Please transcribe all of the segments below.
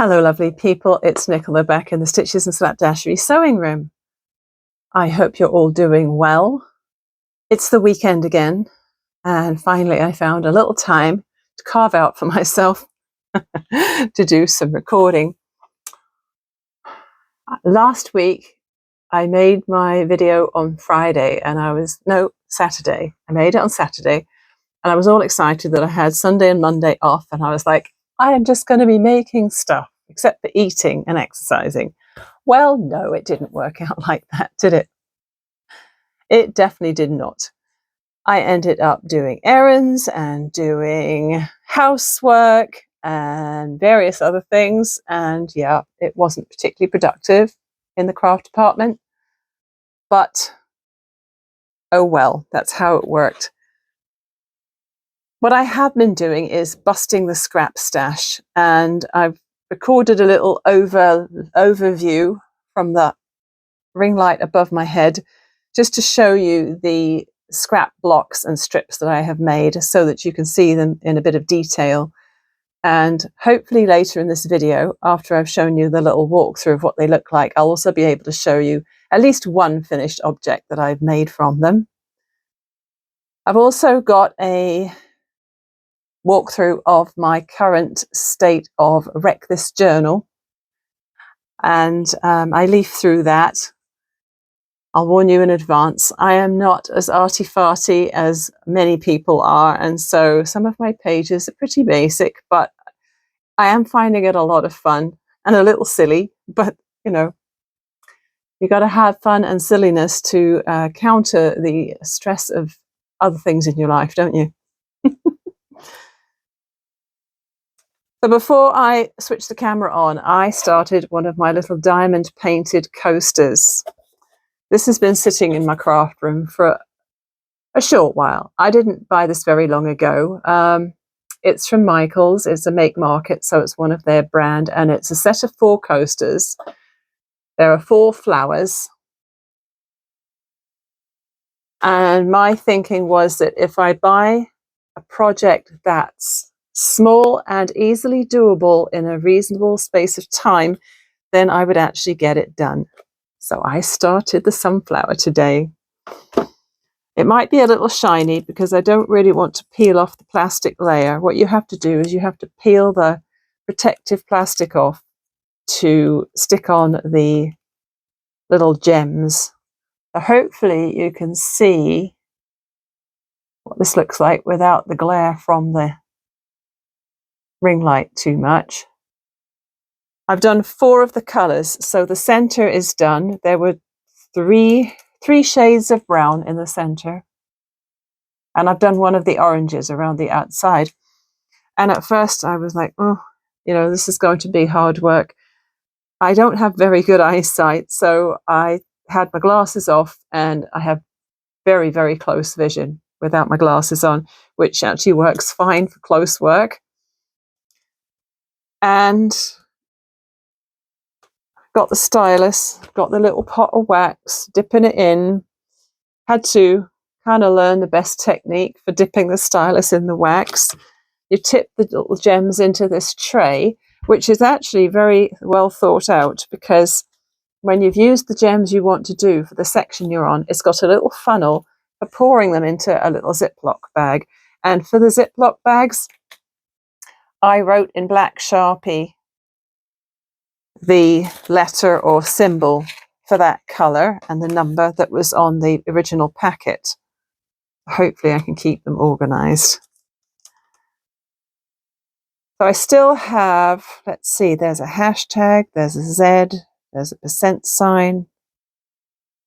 Hello lovely people, it's Nicola back in the Stitches and Slapdashery sewing room. I hope you're all doing well. It's the weekend again, and finally I found a little time to carve out for myself to do some recording. Last week I made my video on Friday and Saturday. I made it on Saturday and I was all excited that I had Sunday and Monday off, and I was like, I am just going to be making stuff except for eating and exercising. Well, no, it didn't work out like that, did it? It definitely did not. I ended up doing errands and doing housework and various other things. And yeah, it wasn't particularly productive in the craft department. But oh well, that's how it worked. What I have been doing is busting the scrap stash, and I've recorded a little overview from the ring light above my head just to show you the scrap blocks and strips that I have made so that you can see them in a bit of detail. And hopefully later in this video, after I've shown you the little walkthrough of what they look like, I'll also be able to show you at least one finished object that I've made from them. I've also got a walkthrough of my current state of Wreck This journal, and I leaf through that. I'll warn you in advance, I am not as arty-farty as many people are, and so some of my pages are pretty basic, but I am finding it a lot of fun and a little silly, but you know, you got to have fun and silliness to counter the stress of other things in your life, don't you? So before I switched the camera on, I started one of my little diamond painted coasters. This has been sitting in my craft room for a short while. I didn't buy this very long ago. It's from Michael's. It's a make market, so it's one of their brand, and it's a set of 4 coasters. There are 4 flowers. And my thinking was that if I buy a project that's small and easily doable in a reasonable space of time, then I would actually get it done. So I started the sunflower today. It might be a little shiny because I don't really want to peel off the plastic layer. What you have to do is you have to peel the protective plastic off to stick on the little gems. So hopefully you can see what this looks like without the glare from the ring light too much. I've done 4 of the colours, so the centre is done. There were three shades of brown in the centre, and I've done one of the oranges around the outside. And at first I was like, oh, you know, this is going to be hard work. I don't have very good eyesight, so I had my glasses off, and I have very, very close vision without my glasses on, which actually works fine for close work. And got the stylus, got the little pot of wax, dipping it in. Had to kind of learn the best technique for dipping the stylus in the wax. You tip the little gems into this tray, which is actually very well thought out, because when you've used the gems you want to do for the section you're on, it's got a little funnel for pouring them into a little Ziploc bag. And for the Ziploc bags, I wrote in black Sharpie the letter or symbol for that colour and the number that was on the original packet. Hopefully I can keep them organised. So I still have, let's see, there's a hashtag, there's a Z, there's a % sign,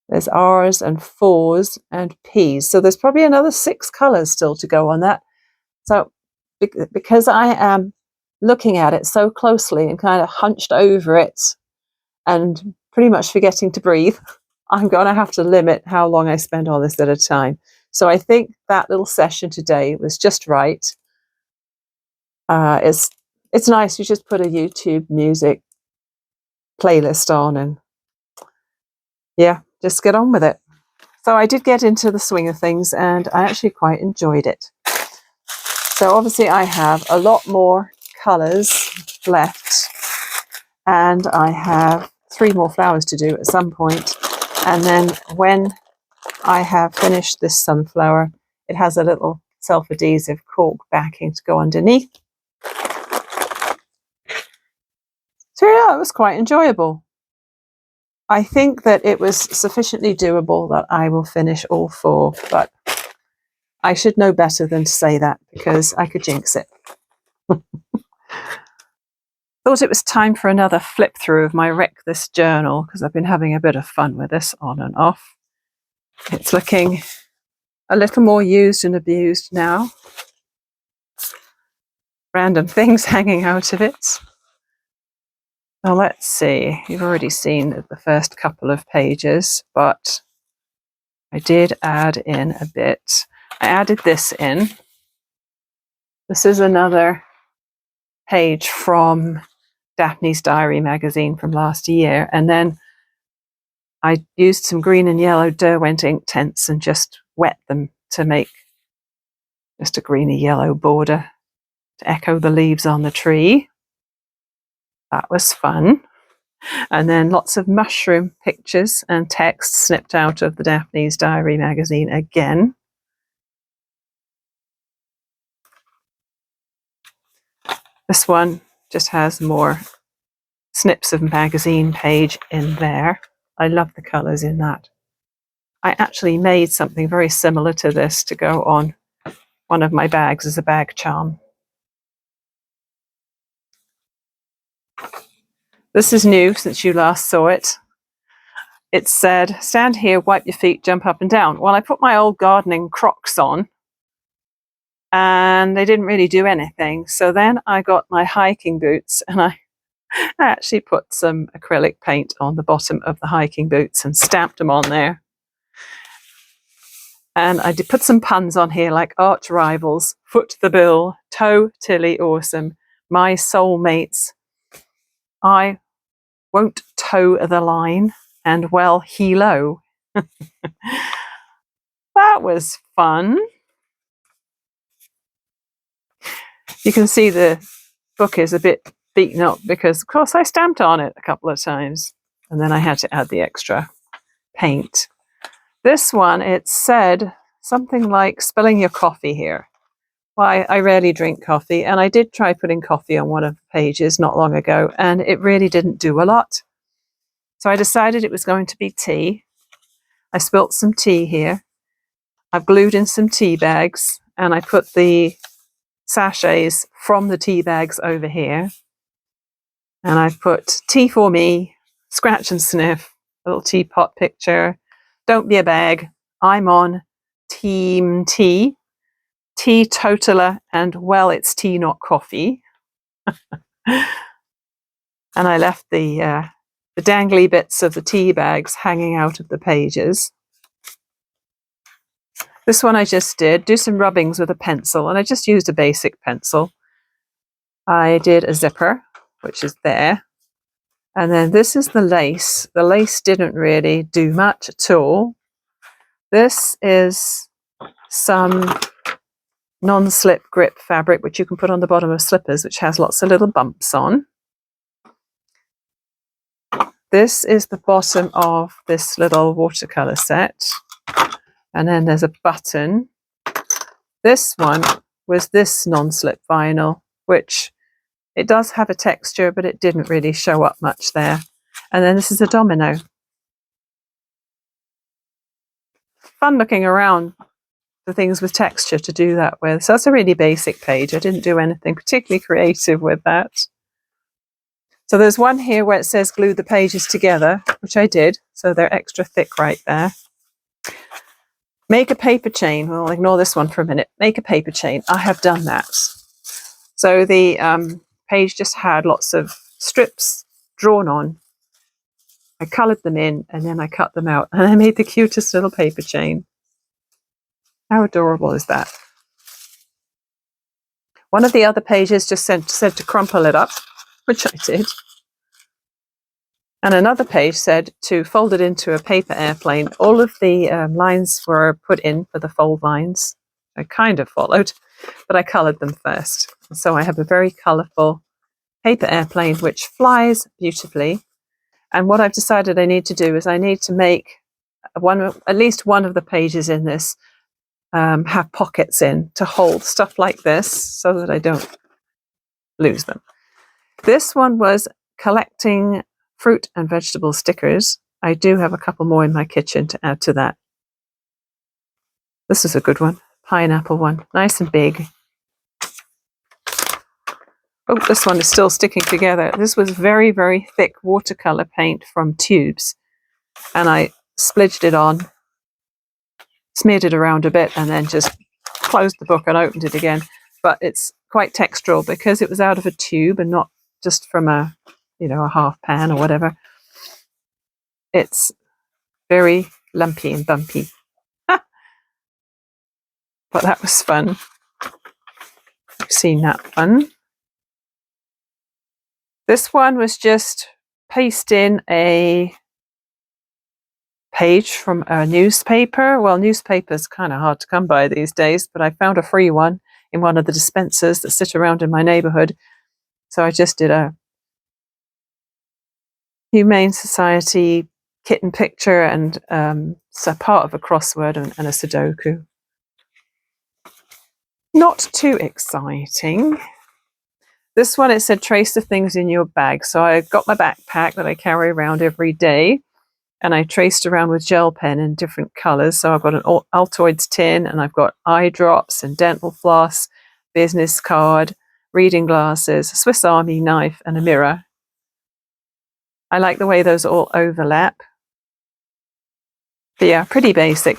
there's R's and 4's and P's. So there's probably another 6 colours still to go on that. So because I am looking at it so closely and kind of hunched over it and pretty much forgetting to breathe, I'm going to have to limit how long I spend on this at a time. So I think that little session today was just right. It's nice. You just put a YouTube music playlist on and yeah, just get on with it. So I did get into the swing of things and I actually quite enjoyed it. So obviously I have a lot more colours left and I have 3 more flowers to do at some point. And then when I have finished this sunflower, it has a little self-adhesive cork backing to go underneath. So yeah, it was quite enjoyable. I think that it was sufficiently doable that I will finish all 4, but I should know better than to say that because I could jinx it. Thought it was time for another flip through of my Wreck This journal because I've been having a bit of fun with this on and off. It's looking a little more used and abused now. Random things hanging out of it. Well, let's see. You've already seen the first couple of pages, but I did add in a bit. I added this in. This is another page from Daphne's Diary magazine from last year, and then I used some green and yellow Derwent ink tents and just wet them to make just a greeny yellow border to echo the leaves on the tree. That was fun. And then lots of mushroom pictures and text snipped out of the Daphne's Diary magazine again. This one just has more snips of magazine page in there. I love the colours in that. I actually made something very similar to this to go on one of my bags as a bag charm. This is new since you last saw it. It said, stand here, wipe your feet, jump up and down. Well, I put my old gardening Crocs on and they didn't really do anything. So then I got my hiking boots and I actually put some acrylic paint on the bottom of the hiking boots and stamped them on there. And I did put some puns on here like arch rivals, foot the bill, totally awesome, my soulmates, I won't toe the line, and well, hello. That was fun. You can see the book is a bit beaten up because, of course, I stamped on it a couple of times and then I had to add the extra paint. This one, it said something like spilling your coffee here. Well, I rarely drink coffee, and I did try putting coffee on one of the pages not long ago, and it really didn't do a lot. So I decided it was going to be tea. I spilt some tea here. I've glued in some tea bags, and I put the sachets from the tea bags over here. And I've put tea for me, scratch and sniff, a little teapot picture. Don't be a bag. I'm on team tea, teetotaler, and well, it's tea, not coffee. And I left the dangly bits of the tea bags hanging out of the pages. This one I just did, do some rubbings with a pencil, and I just used a basic pencil. I did a zipper, which is there. And then this is the lace. The lace didn't really do much at all. This is some non-slip grip fabric, which you can put on the bottom of slippers, which has lots of little bumps on. This is the bottom of this little watercolor set. And then there's a button. This one was this non-slip vinyl, which it does have a texture, but it didn't really show up much there. And then this is a domino. Fun looking around for things with texture to do that with. So that's a really basic page. I didn't do anything particularly creative with that. So there's one here where it says glue the pages together, which I did. So they're extra thick right there. Make a paper chain. Well, ignore this one for a minute. Make a paper chain. I have done that. So the page just had lots of strips drawn on. I coloured them in and then I cut them out and I made the cutest little paper chain. How adorable is that? One of the other pages just said to crumple it up, which I did. And another page said to fold it into a paper airplane. All of the lines were put in for the fold lines. I kind of followed, but I coloured them first. So I have a very colourful paper airplane which flies beautifully. And what I've decided I need to do is I need to make at least one of the pages in this have pockets in to hold stuff like this so that I don't lose them. This one was collecting fruit and vegetable stickers. I do have a couple more in my kitchen to add to that. This is a good one, pineapple one, nice and big. Oh, this one is still sticking together. This was very, very thick watercolor paint from tubes, and I splidged it on, smeared it around a bit, and then just closed the book and opened it again. But it's quite textural because it was out of a tube and not just from a half pan or whatever. It's very lumpy and bumpy. But that was fun. I've seen that one. This one was just paste in a page from a newspaper. Well, newspapers kind of hard to come by these days, but I found a free one in one of the dispensers that sit around in my neighborhood. So I just did a Humane Society kitten picture and so part of a crossword and a Sudoku. Not too exciting. This one, it said trace the things in your bag. So I got my backpack that I carry around every day, and I traced around with gel pen in different colors. So I've got an Altoids tin, and I've got eye drops and dental floss, business card, reading glasses, a Swiss Army knife, and a mirror. I like the way those all overlap. But yeah, pretty basic.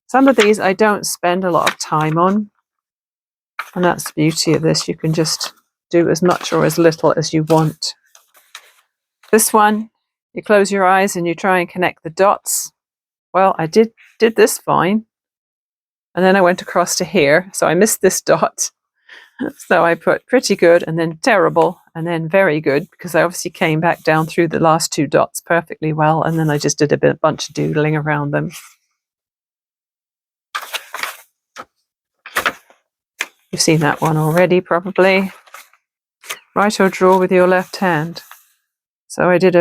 Some of these I don't spend a lot of time on, and that's the beauty of this. You can just do as much or as little as you want. This one, you close your eyes and you try and connect the dots. Well, I did this fine. And then I went across to here, so I missed this dot. So I put pretty good and then terrible and then very good, because I obviously came back down through the last two dots perfectly well, and then I just did a bunch of doodling around them. You've seen that one already, probably. Write or draw with your left hand. So I did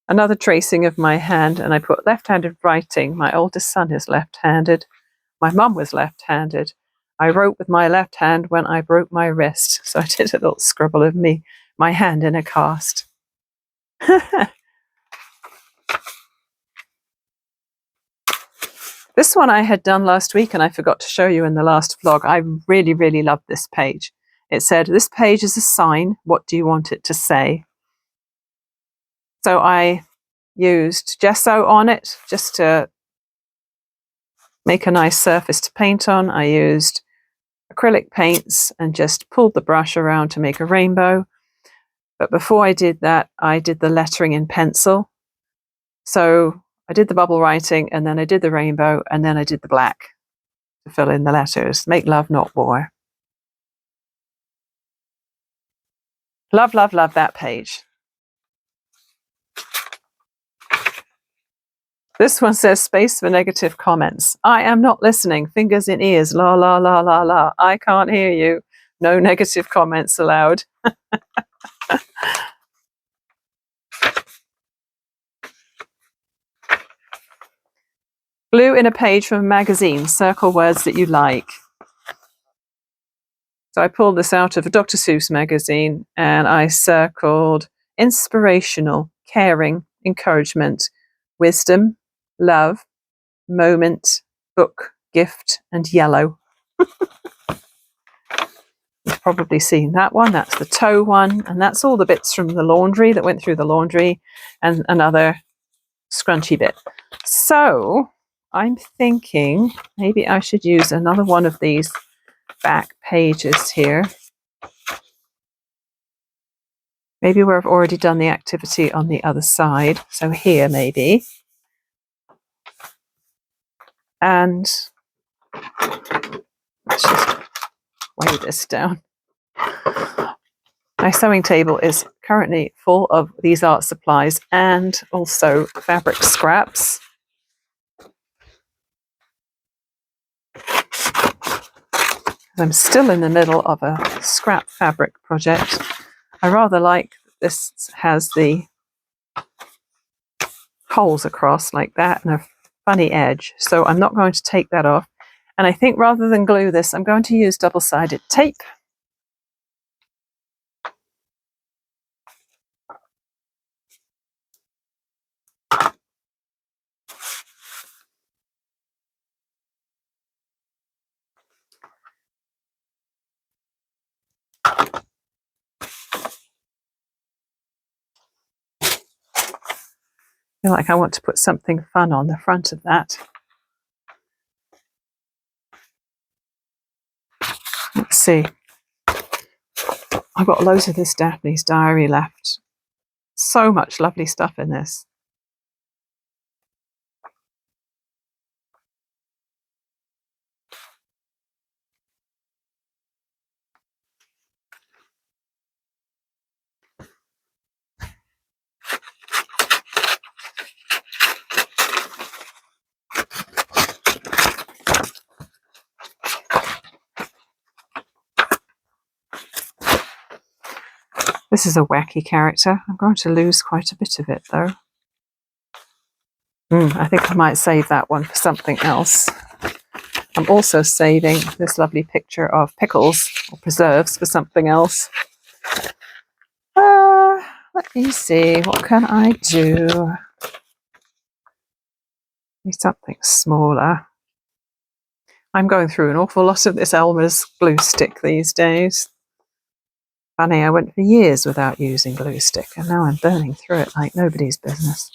another tracing of my hand, and I put left-handed writing. My oldest son is left-handed. My mum was left-handed. I wrote with my left hand when I broke my wrist. So I did a little scribble of my hand in a cast. This one I had done last week, and I forgot to show you in the last vlog. I really, really loved this page. It said, this page is a sign. What do you want it to say? So I used gesso on it just to make a nice surface to paint on. I used acrylic paints and just pulled the brush around to make a rainbow. But before I did that, I did the lettering in pencil. So I did the bubble writing, and then I did the rainbow, and then I did the black to fill in the letters. Make love, not war. Love, love, love that page. This one says space for negative comments. I am not listening. Fingers in ears. La, la, la, la, la. I can't hear you. No negative comments allowed. Glue in a page from a magazine. Circle words that you like. So I pulled this out of a Dr. Seuss magazine, and I circled inspirational, caring, encouragement, wisdom, love, moment, book, gift, and yellow. You've probably seen that one. That's the toe one, and that's all the bits from the laundry that went through the laundry, and another scrunchy bit. So I'm thinking maybe I should use another one of these back pages here. Maybe where I've already done the activity on the other side. So here maybe. And let's just weigh this down. My sewing table is currently full of these art supplies and also fabric scraps. I'm still in the middle of a scrap fabric project. I rather like this has the holes across like that and a funny edge, so I'm not going to take that off. And I think rather than glue this, I'm going to use double-sided tape. I feel like I want to put something fun on the front of that. Let's see. I've got loads of this Daphne's Diary left. So much lovely stuff in this. This is a wacky character. I'm going to lose quite a bit of it though. I think I might save that one for something else. I'm also saving this lovely picture of pickles or preserves for something else. Let me see, what can I do? Need something smaller. I'm going through an awful lot of this Elmer's glue stick these days. Funny, I went for years without using glue stick and now I'm burning through it like nobody's business.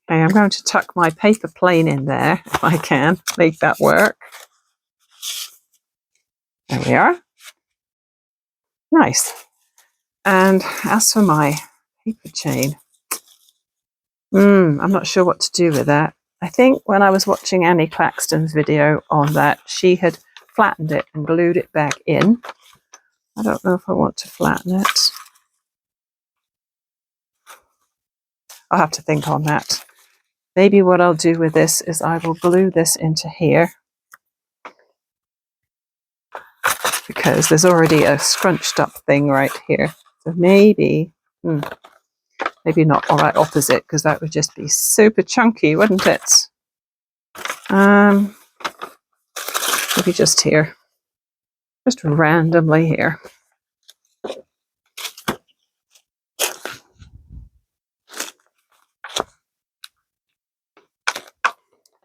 Okay, I'm going to tuck my paper plane in there if I can make that work. There we are. Nice. And as for my paper chain, I'm not sure what to do with that. I think when I was watching Annie Claxton's video on that, she had flattened it and glued it back in. I don't know if I want to flatten it. I'll have to think on that. Maybe what I'll do with this is I will glue this into here, because there's already a scrunched up thing right here. So maybe, maybe not all right opposite, because that would just be super chunky, wouldn't it? Maybe just here, just randomly here.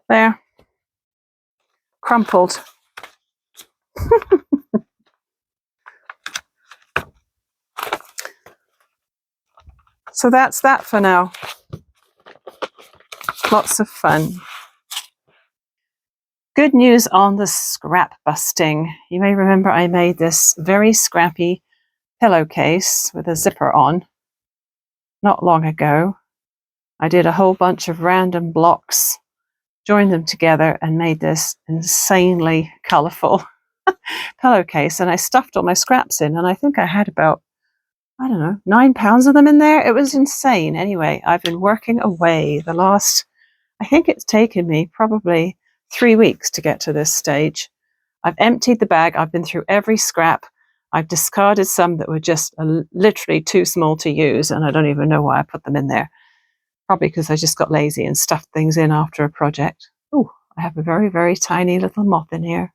There, crumpled. So that's that for now. Lots of fun. Good news on the scrap busting. You may remember I made this very scrappy pillowcase with a zipper on not long ago. I did a whole bunch of random blocks, joined them together and made this insanely colourful pillowcase, and I stuffed all my scraps in, and I think I had about, I don't know, 9 pounds of them in there. It was insane. Anyway, I've been working away the last, I think it's taken me probably 3 weeks to get to this stage. I've emptied the bag. I've been through every scrap. I've discarded some that were just literally too small to use, and I don't even know why I put them in there. Probably because I just got lazy and stuffed things in after a project. Oh, I have a very, very tiny little moth in here.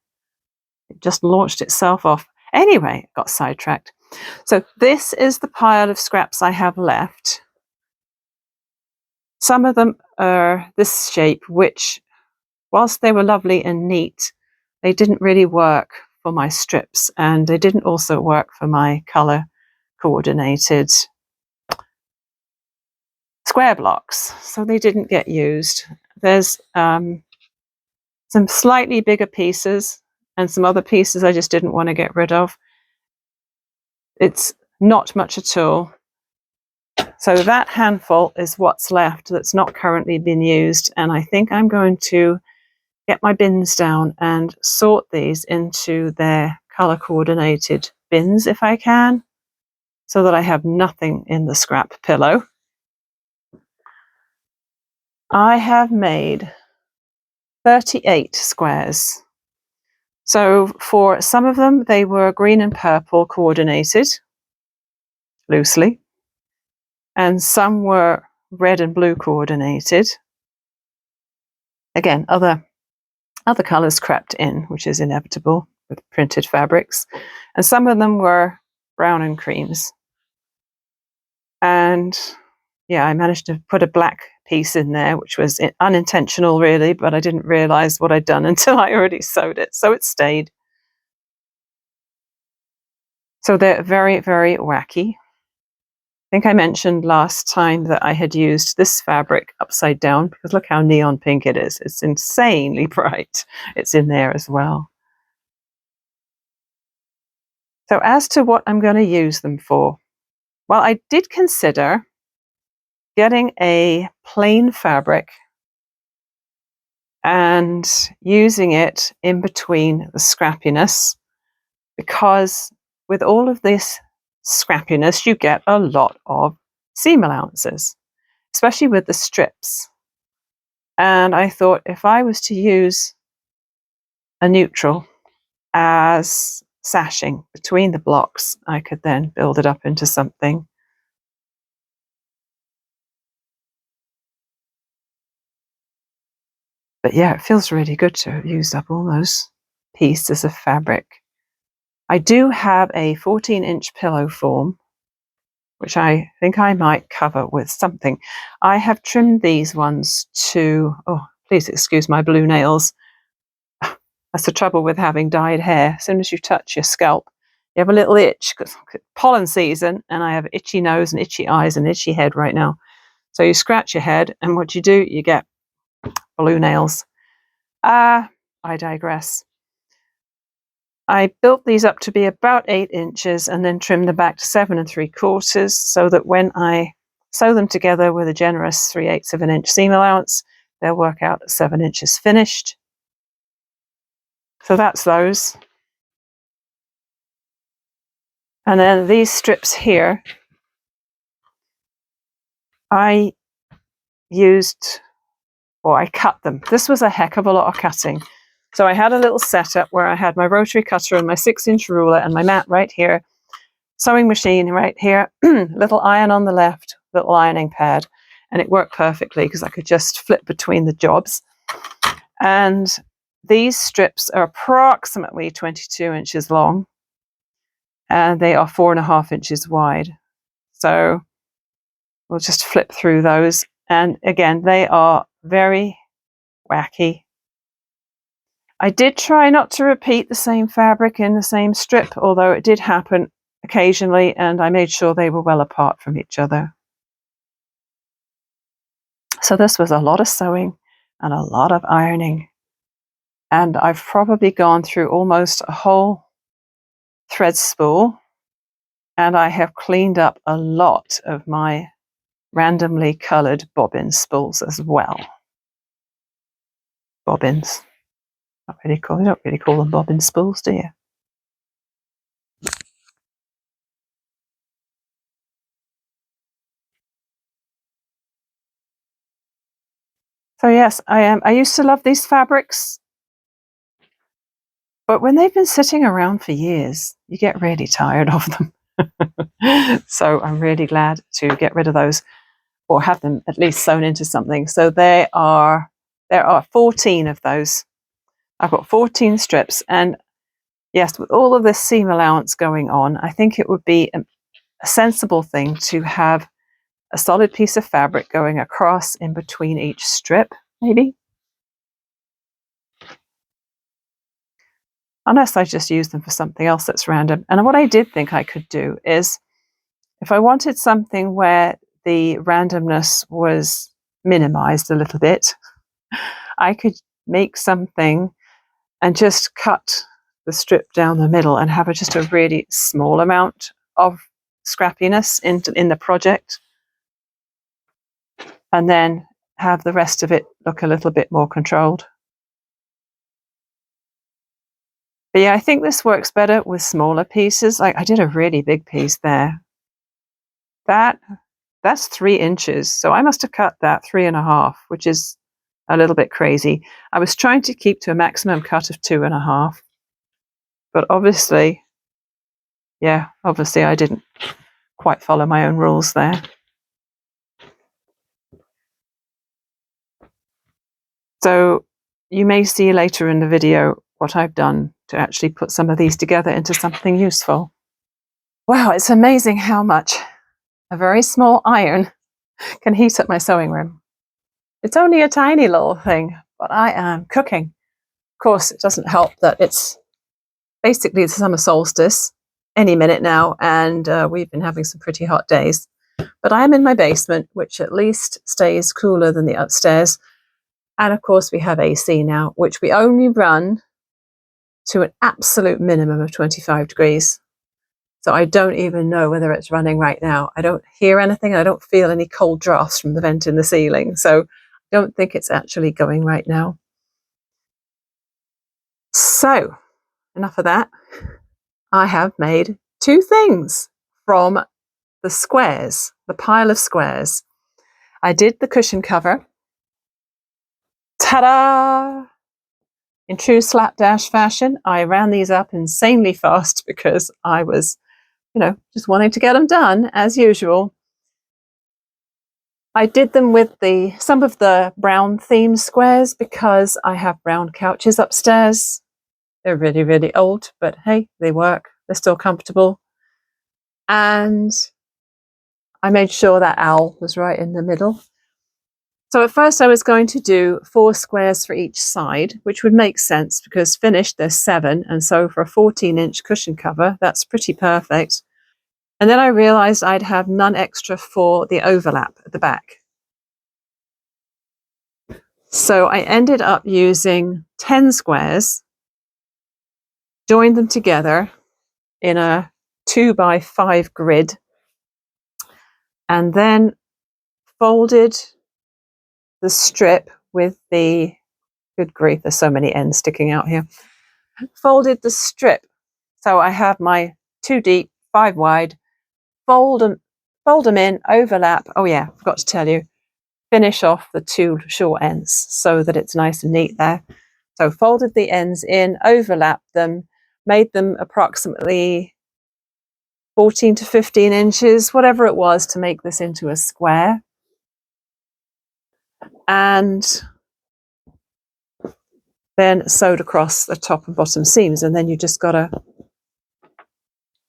It just launched itself off. Anyway, got sidetracked. So this is the pile of scraps I have left. Some of them are this shape, which, whilst they were lovely and neat, they didn't really work for my strips, and they didn't also work for my color coordinated square blocks, so they didn't get used. There's some slightly bigger pieces and some other pieces I just didn't want to get rid of. It's not much at all. So that handful is what's left that's not currently been used, and I think I'm going to get my bins down and sort these into their color coordinated bins if I can, so that I have nothing in the scrap pillow. I have made 38 squares. So for some of them, they were green and purple coordinated loosely, and some were red and blue coordinated. Again, other colors crept in, which is inevitable with printed fabrics, and some of them were brown and creams. And yeah, I managed to put a black piece in there, which was unintentional really, but I didn't realize what I'd done until I already sewed it, so it stayed. So they're very, very wacky. I think I mentioned last time that I had used this fabric upside down because look how neon pink it is. It's insanely bright. It's in there as well. So as to what I'm going to use them for, well, I did consider getting a plain fabric and using it in between the scrappiness, because with all of this scrappiness, you get a lot of seam allowances, especially with the strips. And I thought if I was to use a neutral as sashing between the blocks, I could then build it up into something. But yeah, it feels really good to have used up all those pieces of fabric. I do have a 14-inch pillow form, which I think I might cover with something. I have trimmed these ones to, oh, please excuse my blue nails. That's the trouble with having dyed hair. As soon as you touch your scalp, you have a little itch because pollen season, and I have itchy nose and itchy eyes and itchy head right now. So you scratch your head, and what you do, you get blue nails. I digress. I built these up to be about 8 inches and then trimmed them back to 7 3/4 so that when I sew them together with a generous 3/8 of an inch seam allowance, they'll work out at 7 inches finished. So that's those. And then these strips here, I used, or I cut them. This was a heck of a lot of cutting. So I had a little setup where I had my rotary cutter and my 6-inch ruler and my mat right here, sewing machine right here, little iron on the left, little ironing pad, and it worked perfectly because I could just flip between the jobs. And these strips are approximately 22 inches long, and they are 4.5 inches wide. So we'll just flip through those. And again, they are very wacky. I did try not to repeat the same fabric in the same strip, although it did happen occasionally, and I made sure they were well apart from each other. So this was a lot of sewing and a lot of ironing. And I've probably gone through almost a whole thread spool, and I have cleaned up a lot of my randomly colored bobbin spools as well. Bobbins. You don't really call them bobbin spools, do you? So yes, I used to love these fabrics, but when they've been sitting around for years, you get really tired of them. So I'm really glad to get rid of those, or have them at least sewn into something. So there are 14 of those. I've got 14 strips, and yes, with all of this seam allowance going on, I think it would be a sensible thing to have a solid piece of fabric going across in between each strip, maybe. Unless I just use them for something else that's random. And what I did think I could do is, if I wanted something where the randomness was minimized a little bit, I could make something and just cut the strip down the middle and have just a really small amount of scrappiness in the project, and then have the rest of it look a little bit more controlled. But yeah, I think this works better with smaller pieces. Like I did a really big piece there. That's 3 inches. So I must have cut that 3.5, which is a little bit crazy. I was trying to keep to a maximum cut of 2.5. But obviously, yeah, obviously I didn't quite follow my own rules there. So you may see later in the video what I've done to actually put some of these together into something useful. Wow, it's amazing how much a very small iron can heat up my sewing room. It's only a tiny little thing, but I am cooking. Of course, it doesn't help that it's basically the summer solstice any minute now, and we've been having some pretty hot days. But I am in my basement, which at least stays cooler than the upstairs. And of course, we have AC now, which we only run to an absolute minimum of 25 degrees. So I don't even know whether it's running right now. I don't hear anything. I don't feel any cold drafts from the vent in the ceiling. So I don't think it's actually going right now. So enough of that. I have made two things from the squares, the pile of squares. I did the cushion cover. Ta-da! In true slapdash fashion, I ran these up insanely fast because I was, just wanting to get them done as usual. I did them with some of the brown themed squares because I have brown couches upstairs. They're really, really old, but hey, they work. They're still comfortable. And I made sure that owl was right in the middle. So at first I was going to do 4 squares for each side, which would make sense because finished there's 7. And so for a 14-inch cushion cover, that's pretty perfect. And then I realized I'd have none extra for the overlap at the back. So I ended up using 10 squares, joined them together in a 2x5 grid, and then folded the strip with the, good grief, there's so many ends sticking out here, folded the strip. So I have my 2 deep, 5 wide, fold them in, overlap. Oh yeah, forgot to tell you, finish off the 2 short ends so that it's nice and neat there. So folded the ends in, overlapped them, made them approximately 14 to 15 inches, whatever it was, to make this into a square. And then sewed across the top and bottom seams. And then you just got to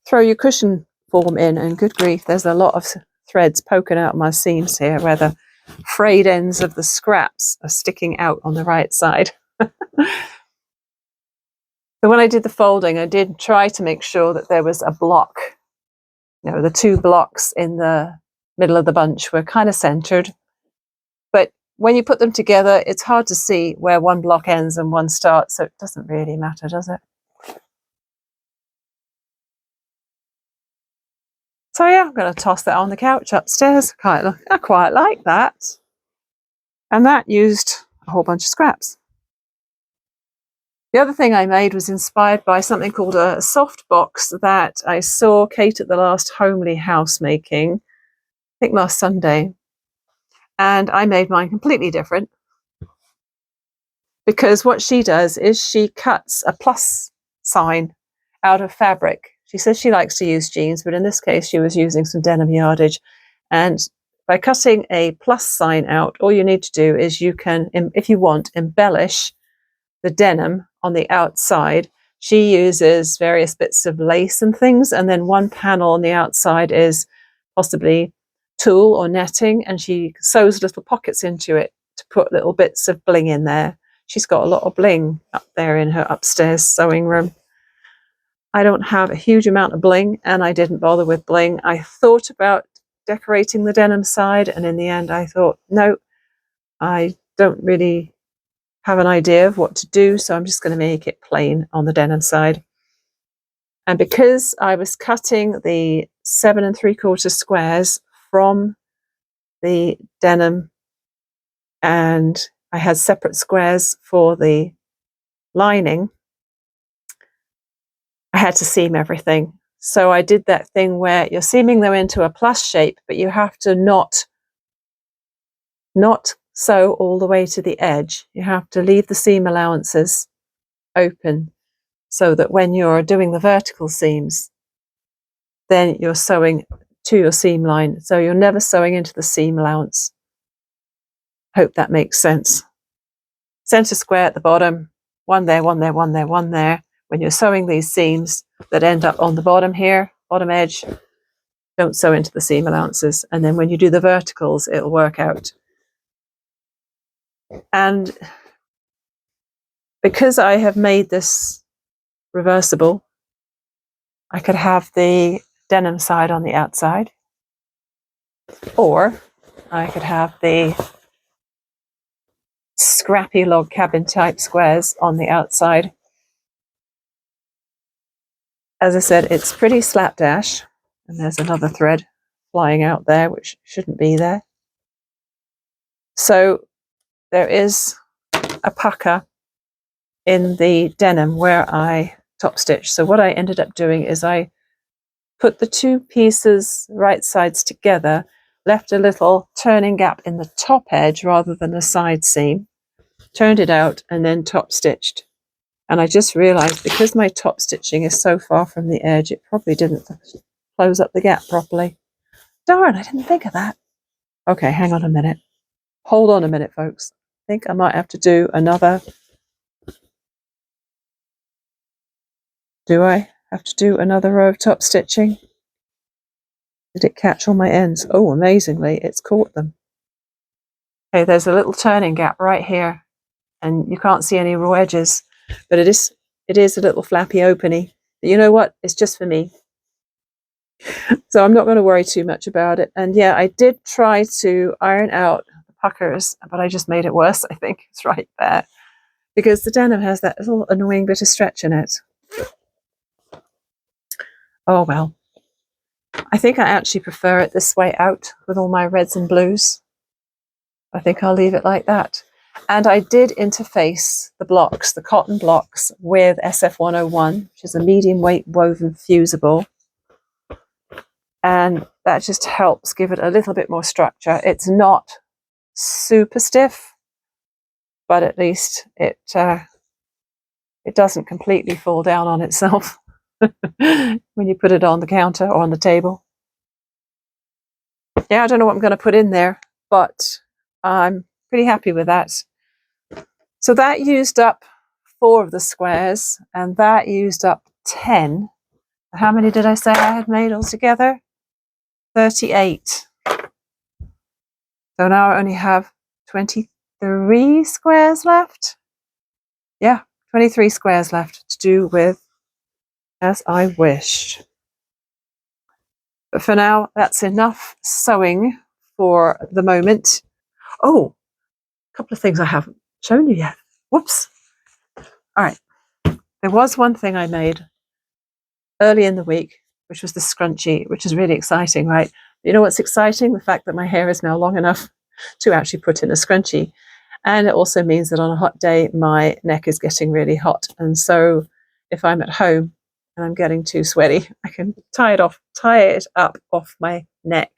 throw your cushion form in, and good grief, there's a lot of threads poking out my seams here where the frayed ends of the scraps are sticking out on the right side. So when I did the folding, I did try to make sure that there was a block. The 2 blocks in the middle of the bunch were kind of centered. But when you put them together, it's hard to see where one block ends and one starts, so it doesn't really matter, does it? So yeah, I'm going to toss that on the couch upstairs. I quite like that. And that used a whole bunch of scraps. The other thing I made was inspired by something called a soft box that I saw Kate at the last Homely House making, I think last Sunday. And I made mine completely different because what she does is she cuts a plus sign out of fabric. She says she likes to use jeans, but in this case she was using some denim yardage. And by cutting a plus sign out, all you need to do is you can, if you want, embellish the denim on the outside. She uses various bits of lace and things, and then one panel on the outside is possibly tulle or netting, and she sews little pockets into it to put little bits of bling in there. She's got a lot of bling up there in her upstairs sewing room. I don't have a huge amount of bling, and I didn't bother with bling. I thought about decorating the denim side, and in the end I thought, no, I don't really have an idea of what to do, so I'm just going to make it plain on the denim side. And because I was cutting the 7 3/4 squares from the denim, and I had separate squares for the lining, I had to seam everything. So I did that thing where you're seaming them into a plus shape, but you have to not sew all the way to the edge. You have to leave the seam allowances open so that when you're doing the vertical seams, then you're sewing to your seam line. So you're never sewing into the seam allowance. Hope that makes sense. Center square at the bottom, one there, one there, one there, one there. When you're sewing these seams that end up on the bottom here, bottom edge, don't sew into the seam allowances. And then when you do the verticals, it'll work out. And because I have made this reversible, I could have the denim side on the outside, or I could have the scrappy log cabin type squares on the outside. As I said, it's pretty slapdash, and there's another thread flying out there which shouldn't be there. So there is a pucker in the denim where I top stitch. So what I ended up doing is I put the two pieces right sides together, left a little turning gap in the top edge rather than a side seam, turned it out, and then top stitched. And I just realized because my top stitching is so far from the edge, it probably didn't close up the gap properly. Darn, I didn't think of that. Okay, hang on a minute. Hold on a minute, folks. I think I might have to do another. Do I have to do another row of top stitching? Did it catch all my ends? Oh, amazingly, it's caught them. Okay, there's a little turning gap right here, and you can't see any raw edges, but it is a little flappy openy. But you know what? It's just for me. So I'm not going to worry too much about it. And yeah, I did try to iron out the puckers, but I just made it worse, I think. It's right there. Because the denim has that little annoying bit of stretch in it. Oh well. I think I actually prefer it this way out with all my reds and blues. I think I'll leave it like that. And I did interface the blocks, the cotton blocks, with SF101, which is a medium weight woven fusible. And that just helps give it a little bit more structure. It's not super stiff, but at least it doesn't completely fall down on itself when you put it on the counter or on the table. Yeah, I don't know what I'm going to put in there, but I'm pretty happy with that. So that used up 4 of the squares, and that used up 10. How many did I say I had made altogether? 38. So now I only have 23 squares left. Yeah, 23 squares left to do with as I wish. But for now, that's enough sewing for the moment. Oh, a couple of things I haven't shown you yet. Whoops. All right. There was one thing I made early in the week, which was the scrunchie, which is really exciting, right? You know what's exciting? The fact that my hair is now long enough to actually put in a scrunchie. And it also means that on a hot day, my neck is getting really hot. And so if I'm at home and I'm getting too sweaty, I can tie it up off my neck.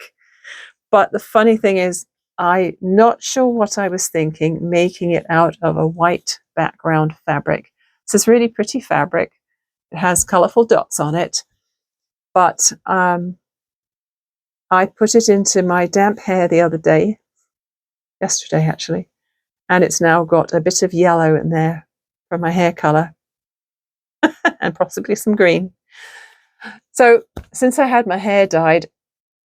But the funny thing is, I'm not sure what I was thinking, making it out of a white background fabric. It's this really pretty fabric. It has colorful dots on it, but I put it into my damp hair the other day, yesterday actually, and it's now got a bit of yellow in there from my hair color and possibly some green. So since I had my hair dyed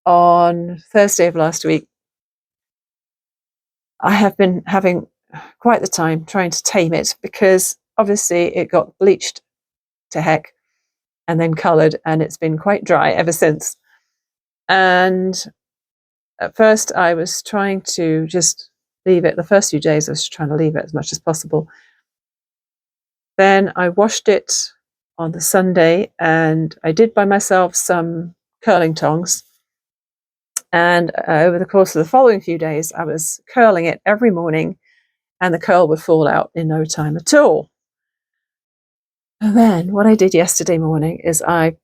on Thursday of last week, I have been having quite the time trying to tame it, because obviously it got bleached to heck and then coloured, and it's been quite dry ever since. And at first I was trying to just leave it. The first few days I was trying to leave it as much as possible. Then I washed it on the Sunday, and I did buy myself some curling tongs. And over the course of the following few days, I was curling it every morning, and the curl would fall out in no time at all. And then what I did yesterday morning is I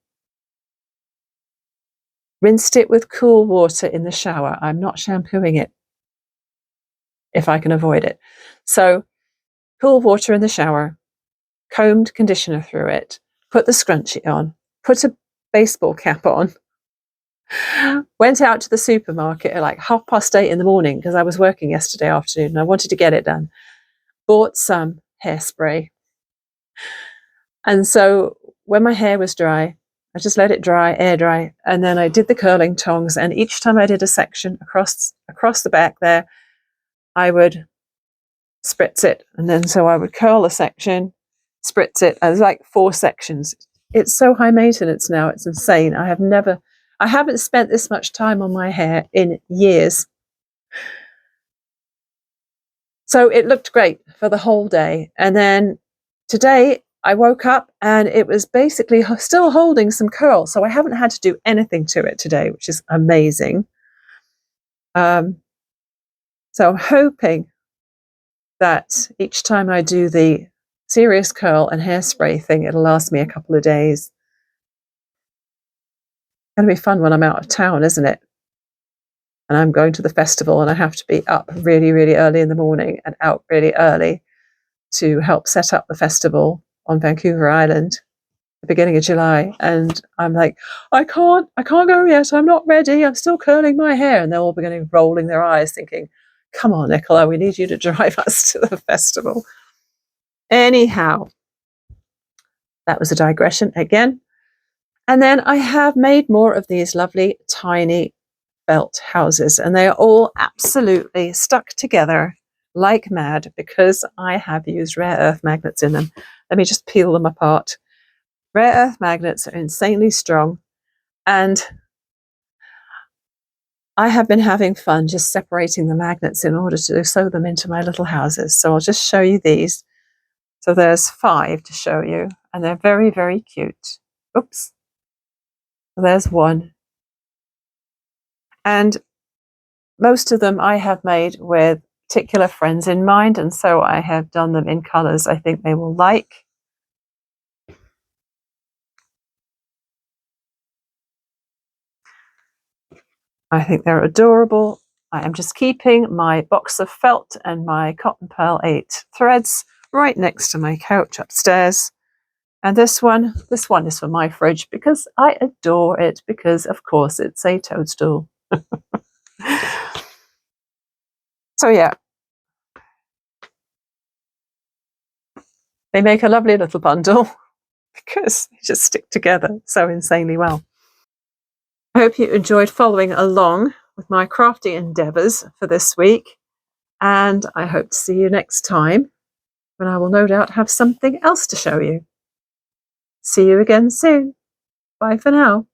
rinsed it with cool water in the shower. I'm not shampooing it if I can avoid it. So cool water in the shower, combed conditioner through it, put the scrunchie on, put a baseball cap on, went out to the supermarket at like 8:30 in the morning because I was working yesterday afternoon and I wanted to get it done. Bought some hairspray. And so when my hair was dry, I just let it dry, air dry, and then I did the curling tongs. And each time I did a section across the back there, I would spritz it. And then so I would curl a section, spritz it. There's like 4 sections. It's so high maintenance now. It's insane. I haven't spent this much time on my hair in years. So it looked great for the whole day. And then today I woke up and it was basically still holding some curl. So I haven't had to do anything to it today, which is amazing. So I'm hoping that each time I do the serious curl and hairspray thing, it'll last me a couple of days. It's going to be fun when I'm out of town, isn't it? And I'm going to the festival and I have to be up really, really early in the morning and out really early to help set up the festival on Vancouver Island, the beginning of July. And I'm like, I can't go yet. I'm not ready. I'm still curling my hair. And they're all beginning rolling their eyes thinking, come on, Nicola, we need you to drive us to the festival. Anyhow, that was a digression again. And then I have made more of these lovely tiny felt houses, and they are all absolutely stuck together like mad because I have used rare earth magnets in them. Let me just peel them apart. Rare earth magnets are insanely strong, and I have been having fun just separating the magnets in order to sew them into my little houses. So I'll just show you these. So there's 5 to show you, and they're very, very cute. Oops. There's one. And most of them I have made with particular friends in mind, and so I have done them in colours I think they will like. I think they're adorable. I am just keeping my box of felt and my cotton pearl 8 threads right next to my couch upstairs. And this one is for my fridge because I adore it, because of course it's a toadstool. So yeah, they make a lovely little bundle because they just stick together so insanely well. I hope you enjoyed following along with my crafty endeavours for this week, and I hope to see you next time when I will no doubt have something else to show you. See you again soon. Bye for now.